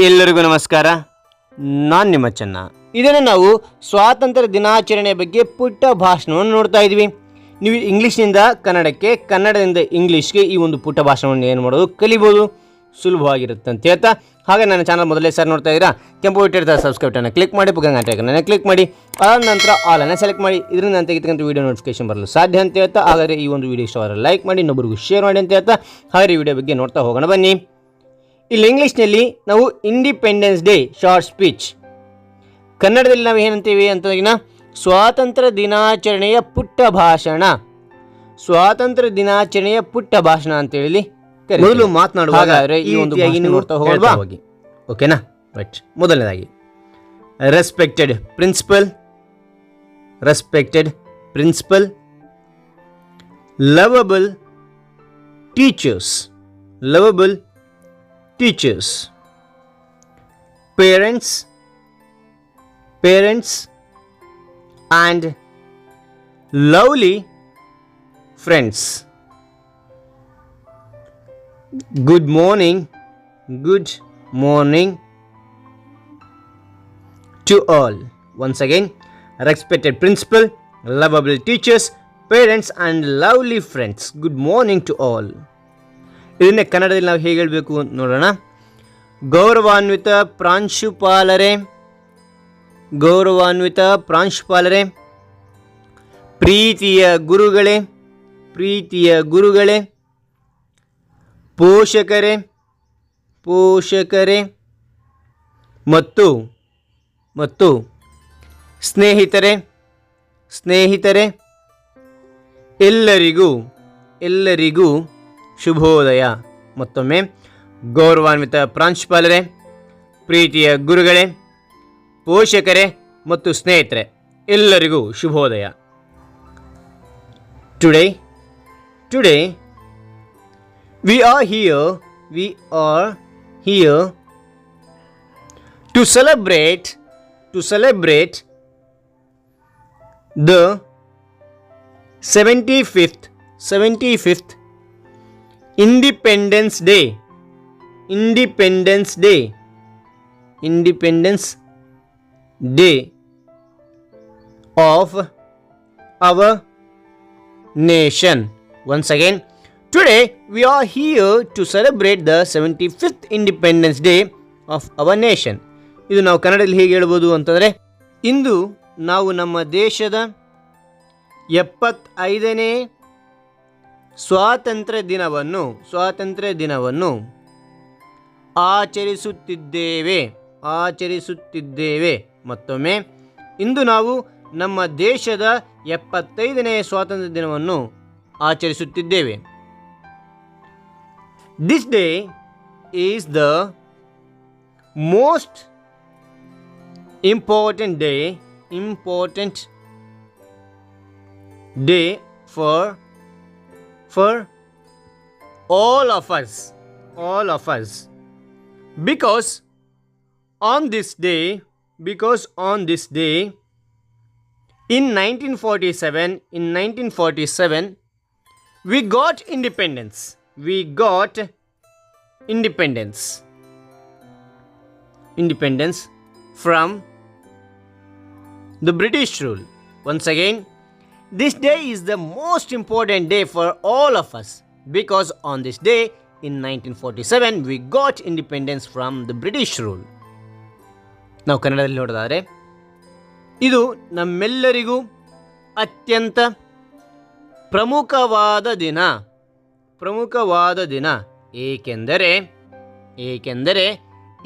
ಎಲ್ಲರಿಗೂ ನಮಸ್ಕಾರ. ನಾನು ನಿಮ್ಮ ಚೆನ್ನ. ಇದನ್ನು ನಾವು ಸ್ವಾತಂತ್ರ್ಯ ದಿನಾಚರಣೆ ಬಗ್ಗೆ ಪುಟ್ಟ ಭಾಷಣವನ್ನು ನೋಡ್ತಾ ಇದ್ವಿ. ನೀವು ಇಂಗ್ಲೀಷ್ನಿಂದ ಕನ್ನಡಕ್ಕೆ, ಕನ್ನಡದಿಂದ ಇಂಗ್ಲೀಷ್ಗೆ ಈ ಒಂದು ಪುಟ್ಟ ಭಾಷಣವನ್ನು ಏನು ಮಾಡೋದು ಕಲಿಬೋದು, ಸುಲಭವಾಗಿರುತ್ತೆ ಅಂತ ಹೇಳ್ತಾ, ಹಾಗೆ ನನ್ನ ಚಾನಲ್ ಮೊದಲೇ ಸರ್ ನೋಡ್ತಾ ಇದ್ದೀರಾ, ಕೆಂಪು ಇಟ್ಟಿರ್ತಾರೆ ಸಬ್ಸ್ಕ್ರೈಬ್ಟನ್ನು ಕ್ಲಿಕ್ ಮಾಡಿ, ಪಕ್ಕನ ಕ್ಲಿಕ್ ಮಾಡಿ, ಅದಾದ ನಂತರ ಆಲನ್ನು ಸೆಲೆಕ್ಟ್ ಮಾಡಿ. ಇದರಿಂದ ನಾನು ತೆಗೆತಕ್ಕಂಥ ವೀಡಿಯೋ ನೋಟಿಫಿಕೇಶನ್ ಬರಲು ಸಾಧ್ಯ ಅಂತ ಹೇಳ್ತಾ, ಹಾಗಾದರೆ ಈ ಒಂದು ವೀಡಿಯೋ ಇಷ್ಟವಾದರೆ ಲೈಕ್ ಮಾಡಿ, ಇನ್ನೊಬ್ಬರಿಗೂ ಶೇರ್ ಮಾಡಿ ಅಂತ ಹೇಳ್ತಾ, ಹಾಗೆ ಈ ವಿಡಿಯೋ ಬಗ್ಗೆ ನೋಡ್ತಾ ಹೋಗೋಣ ಬನ್ನಿ. ಇಲ್ಲಿ ಇಂಗ್ಲೀಷ್ನಲ್ಲಿ ನಾವು ಇಂಡಿಪೆಂಡೆನ್ಸ್ ಡೇ ಶಾರ್ಟ್ ಸ್ಪೀಚ್, ಕನ್ನಡದಲ್ಲಿ ನಾವು ಏನಂತೀವಿ ಅಂತಂದ್ರೆ ಸ್ವಾತಂತ್ರ್ಯ ದಿನಾಚರಣೆಯ ಪುಟ್ಟ ಭಾಷಣ, ಸ್ವಾತಂತ್ರ್ಯ ದಿನಾಚರಣೆಯ ಪುಟ್ಟ ಭಾಷಣ ಅಂತೇಳಿ ಮೊದಲು ಮಾತನಾಡುವಾಗ ಈ ಒಂದು ನೋಡ್ತಾ ಹೋಗೋಣ. ಓಕೆನಾ? ರೈಟ್. ಮೊದಲನೇದಾಗಿ respected principal, lovable teachers, parents and lovely friends. Good morning to all. Once again, respected principal, lovable teachers, parents and lovely friends. Good morning to all. ಇದನ್ನೇ ಕನ್ನಡದಲ್ಲಿ ನಾವು ಹೇಗೆ ಹೇಳಬೇಕು ಅಂತ ನೋಡೋಣ. ಗೌರವಾನ್ವಿತ ಪ್ರಾಂಶುಪಾಲರೇ, ಪ್ರೀತಿಯ ಗುರುಗಳೇ, ಪೋಷಕರೇ ಮತ್ತು ಸ್ನೇಹಿತರೆ, ಎಲ್ಲರಿಗೂ ಶುಭೋದಯ. ಮತ್ತೊಮ್ಮೆ, ಗೌರವಾನ್ವಿತ ಪ್ರಾಂಶುಪಾಲರೇ, ಪ್ರೀತಿಯ ಗುರುಗಳೇ, ಪೋಷಕರೇ ಮತ್ತು ಸ್ನೇಹಿತರೆ, ಎಲ್ಲರಿಗೂ ಶುಭೋದಯ. Today we are here to celebrate the 75th Independence Day of our nation. Once again, today we are here to celebrate the 75th Independence Day of our nation. ಇದು ನಾವು ಕನ್ನಡದಲ್ಲಿ ಹೇಗೆ ಹೇಳ್ಬೋದು ಅಂತಂದರೆ, ಇಂದು ನಾವು ನಮ್ಮ ದೇಶದ 75ನೇ ಸ್ವಾತಂತ್ರ್ಯ ದಿನವನ್ನು ಆಚರಿಸುತ್ತಿದ್ದೇವೆ. ಮತ್ತೊಮ್ಮೆ, ಇಂದು ನಾವು ನಮ್ಮ ದೇಶದ 75ನೇ ಸ್ವಾತಂತ್ರ್ಯ ದಿನವನ್ನು ಆಚರಿಸುತ್ತಿದ್ದೇವೆ. This day is the most important day for all of us, because on this day in 1947 we got independence from the British rule. Once again, this day is the most important day for all of us, because on this day in 1947 we got independence from the British rule. ನಾವು ಕನ್ನಡದಲ್ಲಿ ನೋಡೋದಾದರೆ, ಇದು ನಮ್ಮೆಲ್ಲರಿಗೂ ಅತ್ಯಂತ ಪ್ರಮುಖವಾದ ದಿನ, ಏಕೆಂದರೆ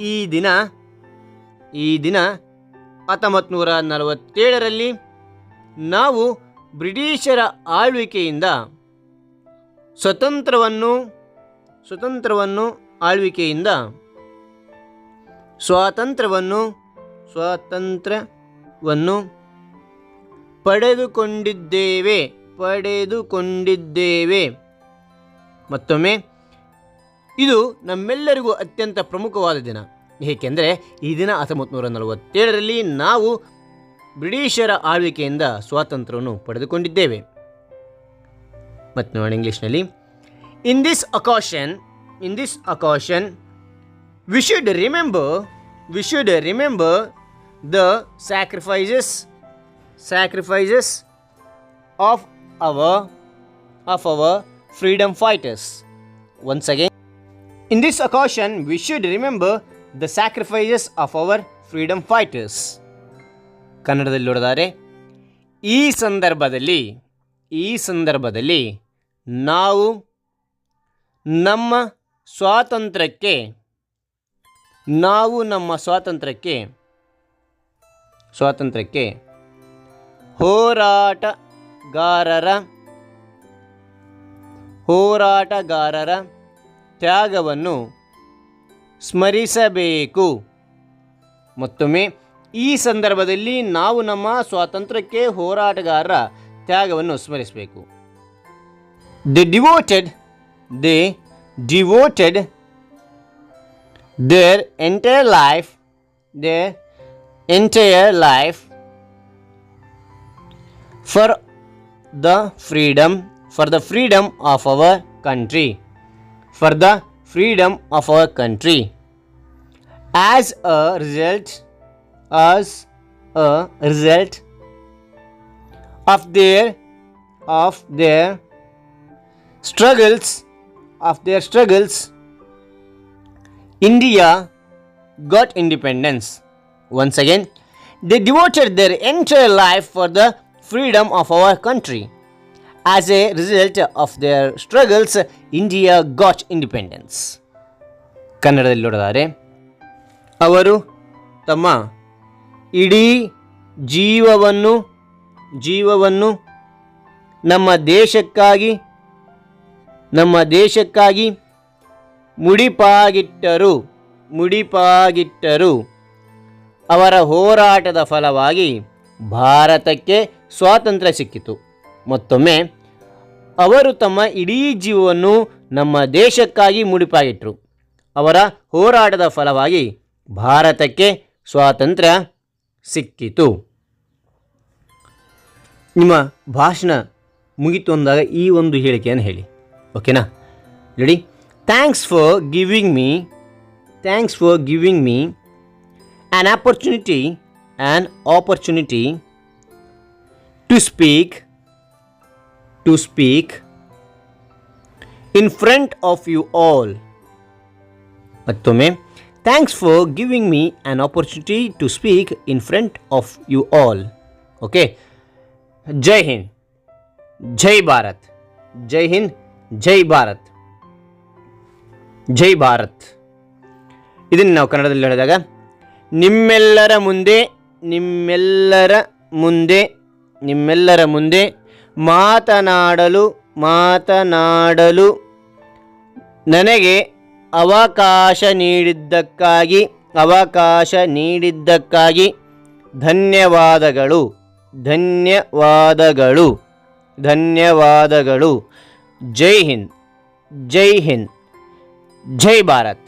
ಈ ದಿನ 1947ರಲ್ಲಿ ನಾವು ಬ್ರಿಟಿಷರ ಆಳ್ವಿಕೆಯಿಂದ ಸ್ವಾತಂತ್ರ್ಯವನ್ನು ಪಡೆದುಕೊಂಡಿದ್ದೇವೆ. ಮತ್ತೊಮ್ಮೆ, ಇದು ನಮ್ಮೆಲ್ಲರಿಗೂ ಅತ್ಯಂತ ಪ್ರಮುಖವಾದ ದಿನ, ಏಕೆಂದರೆ ಈ ದಿನ 1947ರಲ್ಲಿ ನಾವು ಬ್ರಿಟಿಷರ ಆಳ್ವಿಕೆಯಿಂದ ಸ್ವಾತಂತ್ರ್ಯವನ್ನು ಪಡೆದುಕೊಂಡಿದ್ದೇವೆ. ಮತ್ತು ನೋಡಿ ಇಂಗ್ಲೀಷ್ನಲ್ಲಿ, In this occasion, We should remember the sacrifices of our freedom fighters. Once again, in this occasion, we should remember the sacrifices of our freedom fighters. ಕನ್ನಡದಲ್ಲಿ ನೋಡಿದರೆ ಈ ಸಂದರ್ಭದಲ್ಲಿ ನಾವು ನಮ್ಮ ಸ್ವಾತಂತ್ರ್ಯಕ್ಕೆ ಹೋರಾಟಗಾರರ ತ್ಯಾಗವನ್ನು ಸ್ಮರಿಸಬೇಕು. ಮತ್ತೊಮ್ಮೆ ಈ ಸಂದರ್ಭದಲ್ಲಿ ನಾವು ನಮ್ಮ ಸ್ವಾತಂತ್ರ್ಯಕ್ಕೆ ಹೋರಾಟಗಾರರ ತ್ಯಾಗವನ್ನು ಸ್ಮರಿಸಬೇಕು. They devoted their entire life for the freedom of our country. As a result of their struggles, India got independence. Once again, they devoted their entire life for the freedom of our country. As a result of their struggles, India got independence. ಕನ್ನಡದಲ್ಲಿ ನೋಡಿದರೆ ಅವರು ತಮ್ಮ ಇಡೀ ಜೀವವನ್ನು ನಮ್ಮ ದೇಶಕ್ಕಾಗಿ ಮುಡಿಪಾಗಿಟ್ಟರು. ಅವರ ಹೋರಾಟದ ಫಲವಾಗಿ ಭಾರತಕ್ಕೆ ಸ್ವಾತಂತ್ರ್ಯ ಸಿಕ್ಕಿತು. ಮತ್ತೊಮ್ಮೆ ಅವರು ತಮ್ಮ ಇಡೀ ಜೀವವನ್ನು ನಮ್ಮ ದೇಶಕ್ಕಾಗಿ ಮುಡಿಪಾಗಿಟ್ಟರು. ಅವರ ಹೋರಾಟದ ಫಲವಾಗಿ ಭಾರತಕ್ಕೆ ಸ್ವಾತಂತ್ರ್ಯ ಸಿಕ್ಕಿತು. ನಿಮ್ಮ ಭಾಷಣ ಮುಗಿತು ಅಂದಾಗ ಈ ಒಂದು ಹೇಳಿಕೆಯನ್ನು ಹೇಳಿ, ಓಕೆನಾ? Ready? Thanks for giving me an opportunity to speak in front of you all. ಮತ್ತೊಮ್ಮೆ, thanks for giving me an opportunity to speak in front of you all. Okay. Jai Hind, Jai Bharat. Jai Hind, Jai Bharat. Jai Bharat. ಇದನ್ನು ನಾವು ಕನ್ನಡದಲ್ಲಿ ಹೇಳಿದಾಗ ನಿಮ್ಮೆಲ್ಲರ ಮುಂದೆ ಮಾತನಾಡಲು ನನಗೆ ಅವಕಾಶ ನೀಡಿದ್ದಕ್ಕಾಗಿ ಧನ್ಯವಾದಗಳು. ಜೈ ಹಿಂದ್, ಜೈ ಭಾರತ್.